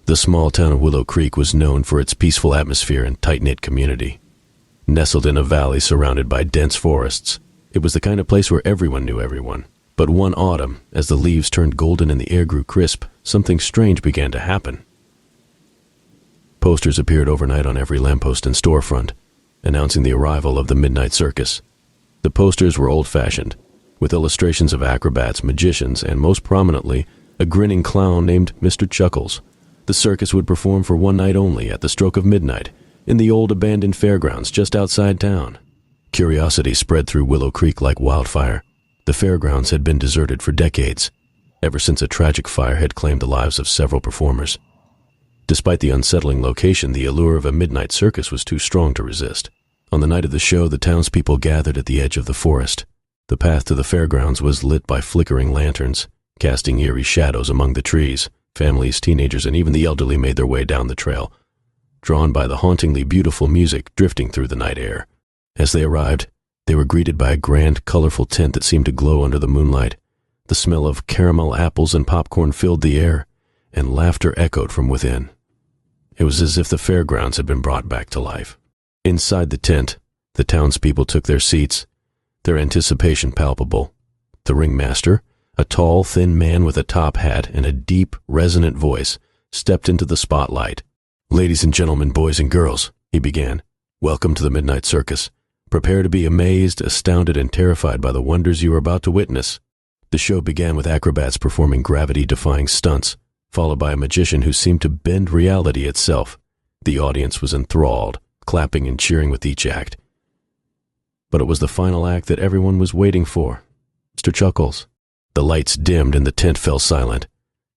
The small town of Willow Creek was known for its peaceful atmosphere and tight-knit community. Nestled in a valley surrounded by dense forests, it was the kind of place where everyone knew everyone. But one autumn, as the leaves turned golden and the air grew crisp, something strange began to happen. Posters appeared overnight on every lamppost and storefront, announcing the arrival of the Midnight Circus. The posters were old-fashioned, with illustrations of acrobats, magicians, and most prominently, a grinning clown named Mr. Chuckles. The circus would perform for one night only at the stroke of midnight in the old abandoned fairgrounds just outside town. Curiosity spread through Willow Creek like wildfire. The fairgrounds had been deserted for decades, ever since a tragic fire had claimed the lives of several performers. Despite the unsettling location, the allure of a midnight circus was too strong to resist. On the night of the show, the townspeople gathered at the edge of the forest. The path to the fairgrounds was lit by flickering lanterns, casting eerie shadows among the trees. Families, teenagers, and even the elderly made their way down the trail, drawn by the hauntingly beautiful music drifting through the night air. As they arrived, they were greeted by a grand, colorful tent that seemed to glow under the moonlight. The smell of caramel apples and popcorn filled the air, and laughter echoed from within. It was as if the fairgrounds had been brought back to life. Inside the tent, the townspeople took their seats, their anticipation palpable. The ringmaster, a tall, thin man with a top hat and a deep, resonant voice, stepped into the spotlight. "Ladies and gentlemen, boys and girls," he began, "welcome to the Midnight Circus. Prepare to be amazed, astounded, and terrified by the wonders you are about to witness." The show began with acrobats performing gravity-defying stunts, followed by a magician who seemed to bend reality itself. The audience was enthralled, clapping and cheering with each act. But it was the final act that everyone was waiting for. Mr. Chuckles. The lights dimmed and the tent fell silent.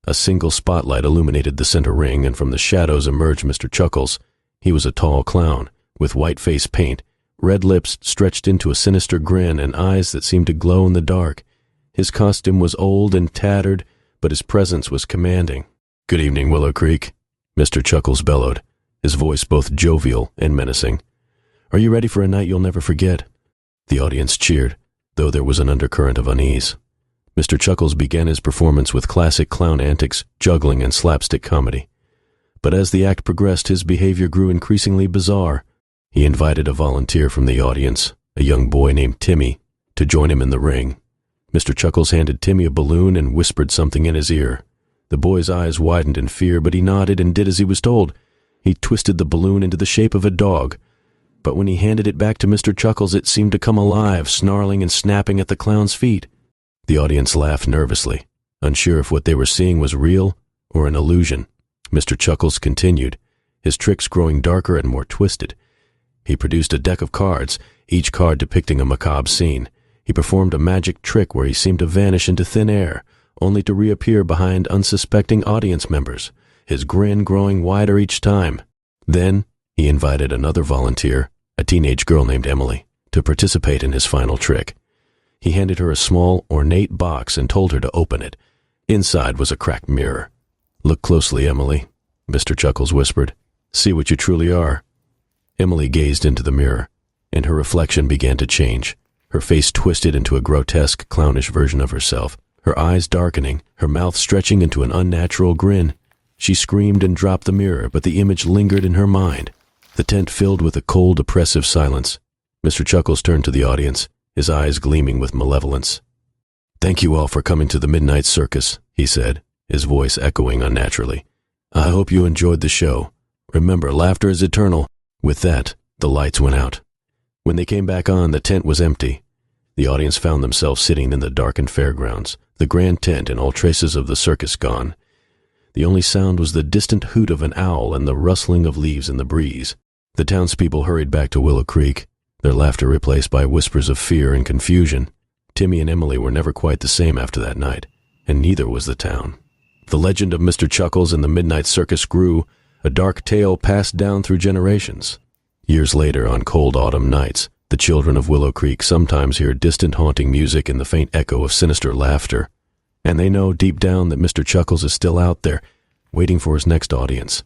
A single spotlight illuminated the center ring, and from the shadows emerged Mr. Chuckles. He was a tall clown, with white face paint, red lips stretched into a sinister grin, and eyes that seemed to glow in the dark. His costume was old and tattered, but his presence was commanding. "Good evening, Willow Creek," Mr. Chuckles bellowed, his voice both jovial and menacing. "Are you ready for a night you'll never forget?" The audience cheered, though there was an undercurrent of unease. Mr. Chuckles began his performance with classic clown antics, juggling, and slapstick comedy. But as the act progressed, his behavior grew increasingly bizarre. He invited a volunteer from the audience, a young boy named Timmy, to join him in the ring. Mr. Chuckles handed Timmy a balloon and whispered something in his ear. The boy's eyes widened in fear, but he nodded and did as he was told. He twisted the balloon into the shape of a dog. But when he handed it back to Mr. Chuckles, it seemed to come alive, snarling and snapping at the clown's feet. The audience laughed nervously, unsure if what they were seeing was real or an illusion. Mr. Chuckles continued, his tricks growing darker and more twisted. He produced a deck of cards, each card depicting a macabre scene. He performed a magic trick where he seemed to vanish into thin air, only to reappear behind unsuspecting audience members, his grin growing wider each time. Then he invited another volunteer, a teenage girl named Emily, to participate in his final trick. He handed her a small, ornate box and told her to open it. Inside was a cracked mirror. "Look closely, Emily," Mr. Chuckles whispered. "See what you truly are." Emily gazed into the mirror, and her reflection began to change. Her face twisted into a grotesque, clownish version of herself, her eyes darkening, her mouth stretching into an unnatural grin. She screamed and dropped the mirror, but the image lingered in her mind. The tent filled with a cold, oppressive silence. Mr. Chuckles turned to the audience, his eyes gleaming with malevolence. "Thank you all for coming to the Midnight Circus," he said, his voice echoing unnaturally. "I hope you enjoyed the show. Remember, laughter is eternal." With that, the lights went out. When they came back on, the tent was empty. The audience found themselves sitting in the darkened fairgrounds, the grand tent and all traces of the circus gone. The only sound was the distant hoot of an owl and the rustling of leaves in the breeze. The townspeople hurried back to Willow Creek, their laughter replaced by whispers of fear and confusion. Timmy and Emily were never quite the same after that night, and neither was the town. The legend of Mr. Chuckles and the Midnight Circus grew, a dark tale passed down through generations. Years later, on cold autumn nights, the children of Willow Creek sometimes hear distant haunting music and the faint echo of sinister laughter, and they know deep down that Mr. Chuckles is still out there, waiting for his next audience.